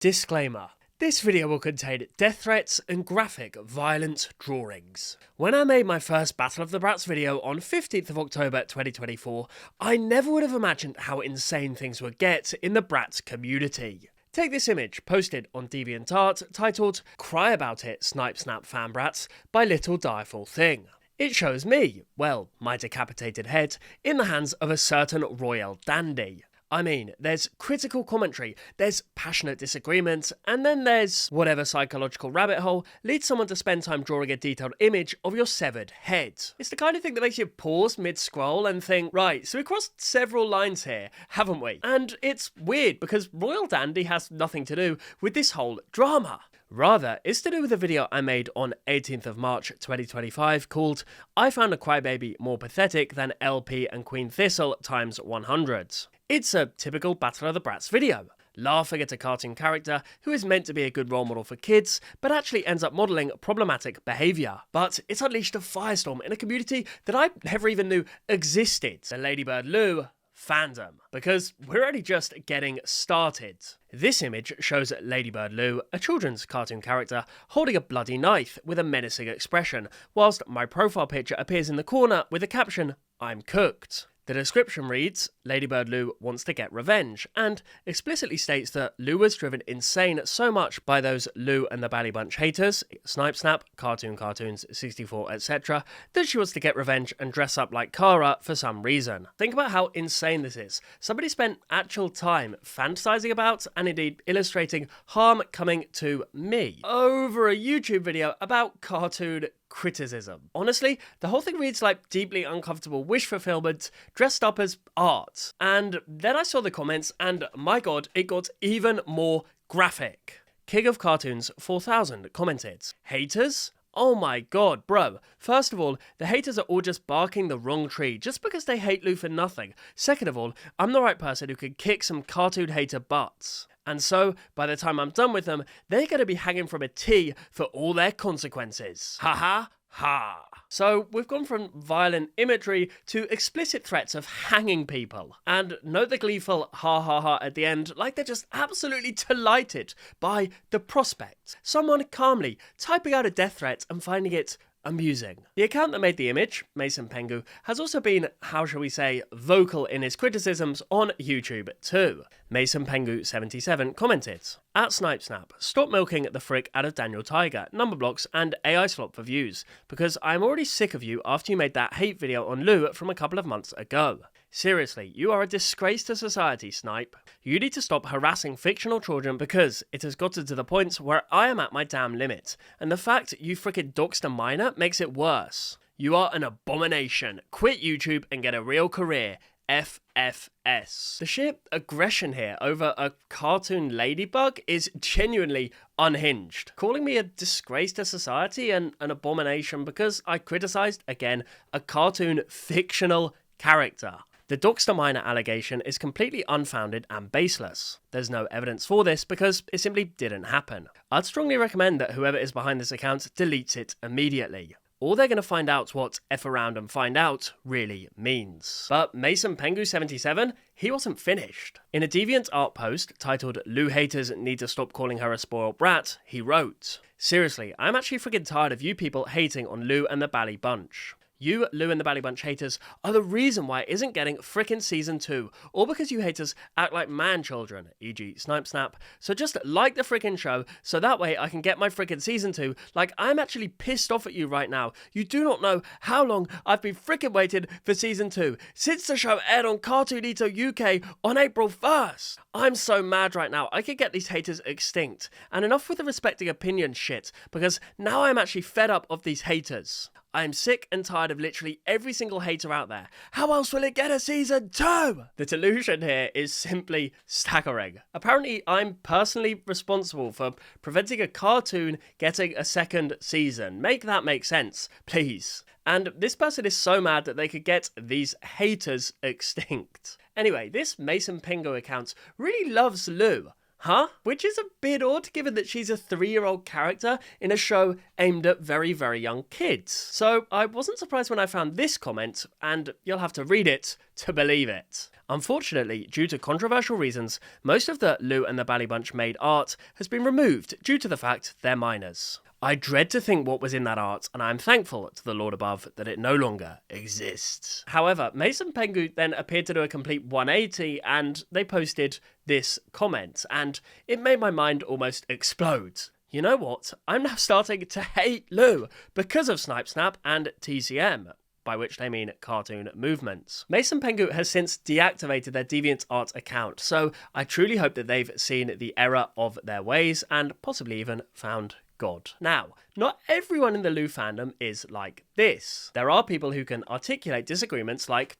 Disclaimer. This video will contain death threats and graphic, violent drawings. When I made my first Battle of the Brats video on 15th of October 2024, I never would have imagined how insane things would get in the Brats community. Take this image posted on DeviantArt titled "Cry About It, SnipeSnap Fan Brats" by Little Direful Thing. It shows me, well, my decapitated head, in the hands of a certain royal dandy. I mean, there's critical commentary, there's passionate disagreement, and then there's whatever psychological rabbit hole leads someone to spend time drawing a detailed image of your severed head. It's the kind of thing that makes you pause mid-scroll and think, right, so we crossed several lines here, haven't we? And it's weird because Royal Dandy has nothing to do with this whole drama. Rather, it's to do with a video I made on 18th of March 2025 called "I Found a Crybaby More Pathetic Than LP and Queen Thistle times 100. It's a typical Battle of the Brats video, laughing at a cartoon character who is meant to be a good role model for kids, but actually ends up modelling problematic behaviour. But it's unleashed a firestorm in a community that I never even knew existed, the Ladybird Lou fandom, because we're only just getting started. This image shows Ladybird Lou, a children's cartoon character, holding a bloody knife with a menacing expression, whilst my profile picture appears in the corner with the caption, "I'm cooked." The description reads, Ladybird Lou wants to get revenge, and explicitly states that Lou was driven insane so much by those Lou and the Bally Bunch haters, SnipeSnap, Cartoons, 64, etc., that she wants to get revenge and dress up like Kara for some reason. Think about how insane this is. Somebody spent actual time fantasizing about, and indeed illustrating, harm coming to me over a YouTube video about cartoon criticism. Honestly, the whole thing reads like deeply uncomfortable wish fulfillment dressed up as art. And then I saw the comments and my god, it got even more graphic. King of Cartoons 4000 commented, "Haters? Oh my god, bro. First of all, the haters are all just barking the wrong tree just because they hate Lou for nothing. Second of all, I'm the right person who could kick some cartoon hater butts. And so, by the time I'm done with them, they're going to be hanging from a T for all their consequences. Ha ha ha." So, we've gone from violent imagery to explicit threats of hanging people. And note the gleeful ha ha ha at the end, like they're just absolutely delighted by the prospect. Someone calmly typing out a death threat and finding it amusing. The account that made the image, Mason Pengu, has also been, how shall we say, vocal in his criticisms on YouTube too. Mason Pengu 77 commented, "At SnipeSnap, stop milking the frick out of Daniel Tiger, number blocks, and AI slop for views, because I'm already sick of you after you made that hate video on Lou from a couple of months ago. Seriously, you are a disgrace to society, Snipe. You need to stop harassing fictional children because it has gotten to the point where I am at my damn limit, and the fact you frickin' doxed a minor makes it worse. You are an abomination. Quit YouTube and get a real career. FFS. The sheer aggression here over a cartoon ladybug is genuinely unhinged. Calling me a disgrace to society and an abomination because I criticised, again, a cartoon fictional character. The Doxter Minor allegation is completely unfounded and baseless. There's no evidence for this because it simply didn't happen. I'd strongly recommend that whoever is behind this account deletes it immediately. Or they're going to find out what F around and find out really means. But Mason Pengu 77, he wasn't finished. In a DeviantArt post titled "Lou haters need to stop calling her a spoiled brat," he wrote, "Seriously, I'm actually freaking tired of you people hating on Lou and the Bally Bunch. You, Lou and the Bally Bunch haters, are the reason why it isn't getting frickin' season 2, all because you haters act like man children, e.g. SnipeSnap, so just like the frickin' show, so that way I can get my frickin' season 2, like I'm actually pissed off at you right now. You do not know how long I've been frickin' waiting for season 2, since the show aired on Cartoonito UK on April 1st. I'm so mad right now, I could get these haters extinct, and enough with the respecting opinion shit, because now I'm actually fed up of these haters. I am sick and tired of literally every single hater out there. How else will it get a season 2? The delusion here is simply staggering. Apparently, I'm personally responsible for preventing a cartoon getting a second season. Make that make sense, please. And this person is so mad that they could get these haters extinct. Anyway, this Mason Pingo account really loves Lou. Huh? Which is a bit odd given that she's a 3-year-old character in a show aimed at very, very young kids. So I wasn't surprised when I found this comment, and you'll have to read it to believe it. Unfortunately, due to controversial reasons, most of the Lou and the Bally Bunch made art has been removed due to the fact they're minors. I dread to think what was in that art, and I am thankful to the Lord above that it no longer exists. However, Mason Pengu then appeared to do a complete 180, and they posted this comment, and it made my mind almost explode. You know what? I'm now starting to hate Lou because of SnipeSnap and TCM. By which they mean cartoon movements. Mason Pengu has since deactivated their DeviantArt account, so I truly hope that they've seen the error of their ways and possibly even found God. Now, not everyone in the Lou fandom is like this. There are people who can articulate disagreements like,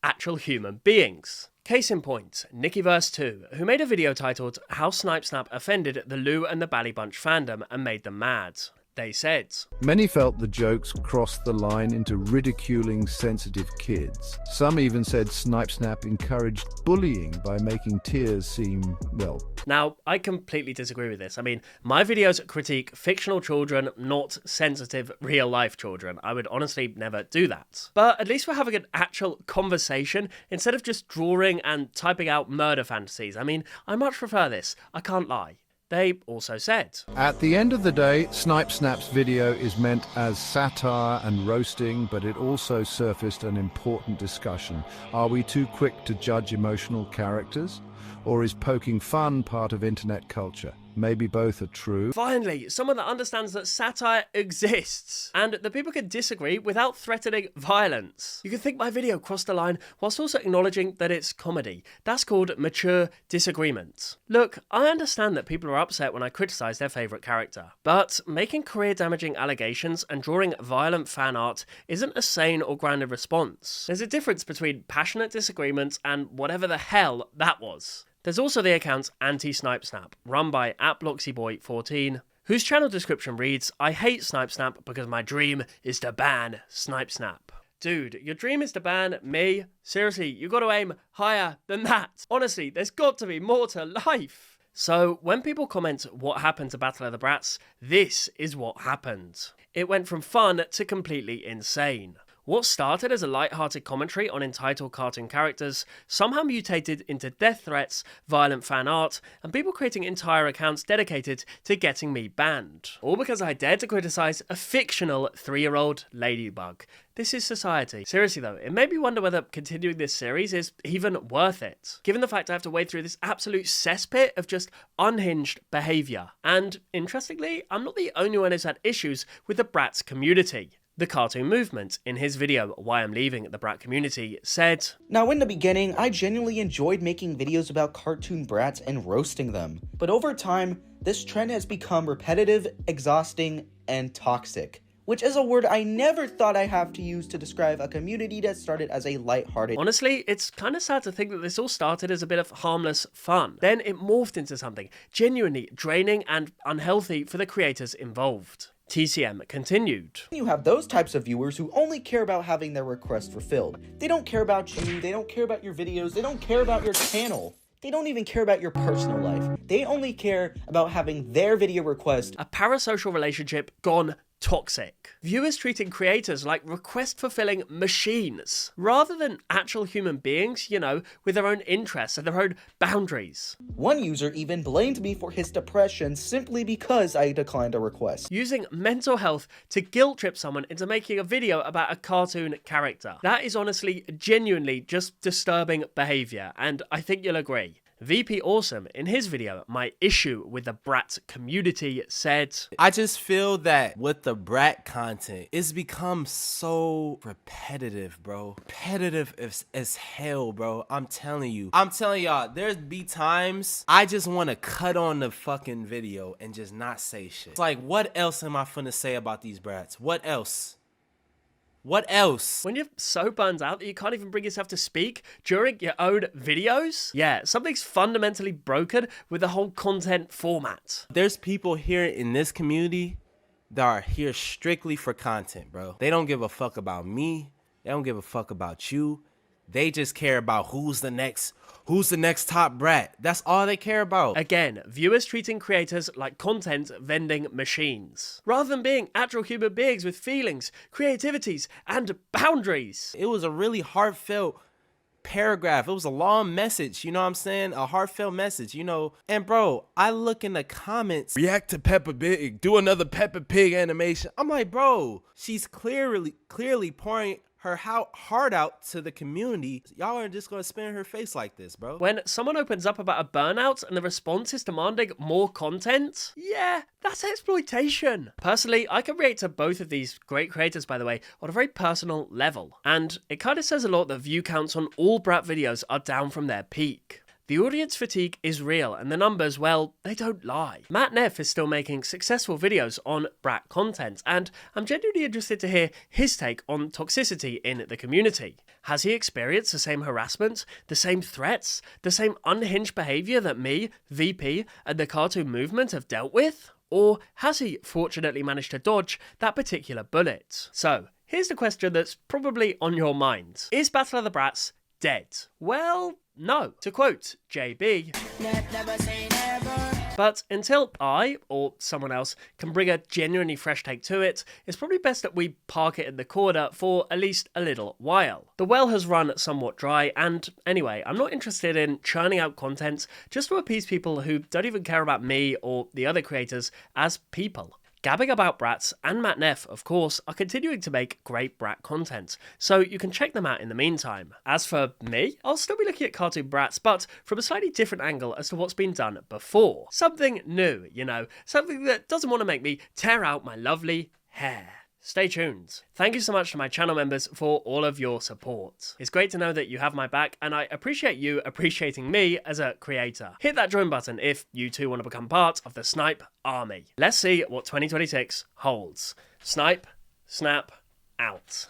actual human beings. Case in point, Nikkiverse2, who made a video titled How SnipeSnap Offended the Lou and the Bally Bunch fandom and Made Them Mad. They said, many felt the jokes crossed the line into ridiculing sensitive kids. Some even said SnipeSnap encouraged bullying by making tears seem, well... Now, I completely disagree with this. I mean, my videos critique fictional children, not sensitive real-life children. I would honestly never do that. But at least we're having an actual conversation instead of just drawing and typing out murder fantasies. I mean, I much prefer this. I can't lie. They also said, at the end of the day, SnipeSnap's video is meant as satire and roasting, but it also surfaced an important discussion. Are we too quick to judge emotional characters? Or is poking fun part of internet culture? Maybe both are true. Finally, someone that understands that satire exists and that people can disagree without threatening violence. You can think my video crossed the line whilst also acknowledging that it's comedy. That's called mature disagreement. Look, I understand that people are upset when I criticize their favourite character, but making career-damaging allegations and drawing violent fan art isn't a sane or grounded response. There's a difference between passionate disagreements and whatever the hell that was. There's also the account Anti-SnipeSnap, run by @BloxyBoy14, whose channel description reads, I hate SnipeSnap because my dream is to ban SnipeSnap. Dude, your dream is to ban me? Seriously, you gotta aim higher than that. Honestly, there's got to be more to life. So, when people comment what happened to Battle of the Brats, this is what happened. It went from fun to completely insane. What started as a light-hearted commentary on entitled cartoon characters somehow mutated into death threats, violent fan art, and people creating entire accounts dedicated to getting me banned. All because I dared to criticize a fictional 3-year-old ladybug. This is society. Seriously though, it made me wonder whether continuing this series is even worth it, given the fact I have to wade through this absolute cesspit of just unhinged behaviour. And interestingly, I'm not the only one who's had issues with the Brats community. The cartoon movement, in his video Why I'm Leaving the Brat Community, said, now in the beginning, I genuinely enjoyed making videos about cartoon brats and roasting them. But over time, this trend has become repetitive, exhausting, and toxic. Which is a word I never thought I'd have to use to describe a community that started as a lighthearted... Honestly, it's kind of sad to think that this all started as a bit of harmless fun. Then it morphed into something genuinely draining and unhealthy for the creators involved. TCM continued. You have those types of viewers who only care about having their requests fulfilled. They don't care about you, they don't care about your videos, they don't care about your channel. They don't even care about your personal life. They only care about having their video request. A parasocial relationship gone toxic. Viewers treating creators like request-fulfilling machines, rather than actual human beings, with their own interests and their own boundaries. One user even blamed me for his depression simply because I declined a request. Using mental health to guilt-trip someone into making a video about a cartoon character. That is honestly, genuinely just disturbing behaviour, and I think you'll agree. VP Awesome, in his video, My Issue with the Brat Community, said, I just feel that with the Brat content, it's become so repetitive, bro. Repetitive as hell, bro. I'm telling y'all, there's be times I just want to cut on the fucking video and just not say shit. It's like, what else am I finna say about these brats? What else? What else? When you're so burned out that you can't even bring yourself to speak during your own videos? Yeah, something's fundamentally broken with the whole content format. There's people here in this community that are here strictly for content, bro. They don't give a fuck about me. They don't give a fuck about you. They just care about who's the next top brat. That's all they care about. Again, viewers treating creators like content vending machines, rather than being actual human beings with feelings, creativities, and boundaries. It was a really heartfelt paragraph. It was a long message, you know what I'm saying? A heartfelt message, you know. And bro, I look in the comments, react to Peppa Pig, do another Peppa Pig animation. I'm like, bro, she's clearly pouring her heart out to the community. Y'all are just gonna spin her face like this, bro. When someone opens up about a burnout and the response is demanding more content, yeah, that's exploitation. Personally, I can relate to both of these great creators, by the way, on a very personal level. And it kind of says a lot that view counts on all Brat videos are down from their peak. The audience fatigue is real, and the numbers, well, they don't lie. Matt Neff is still making successful videos on Brat content, and I'm genuinely interested to hear his take on toxicity in the community. Has he experienced the same harassment, the same threats, the same unhinged behaviour that me, VP, and the cartoon movement have dealt with? Or has he fortunately managed to dodge that particular bullet? So, here's the question that's probably on your mind. Is Battle of the Brats dead? Well, no. To quote JB, never say never. But until I, or someone else, can bring a genuinely fresh take to it, it's probably best that we park it in the corner for at least a little while. The well has run somewhat dry, and anyway, I'm not interested in churning out content just to appease people who don't even care about me or the other creators as people. Gabbing About Brats and Matt Neff, of course, are continuing to make great Brat content, so you can check them out in the meantime. As for me, I'll still be looking at cartoon Brats, but from a slightly different angle as to what's been done before. Something new, you know, something that doesn't want to make me tear out my lovely hair. Stay tuned. Thank you so much to my channel members for all of your support. It's great to know that you have my back, and I appreciate you appreciating me as a creator. Hit that join button if you too want to become part of the Snipe army. Let's see what 2026 holds. Snipe, snap, out.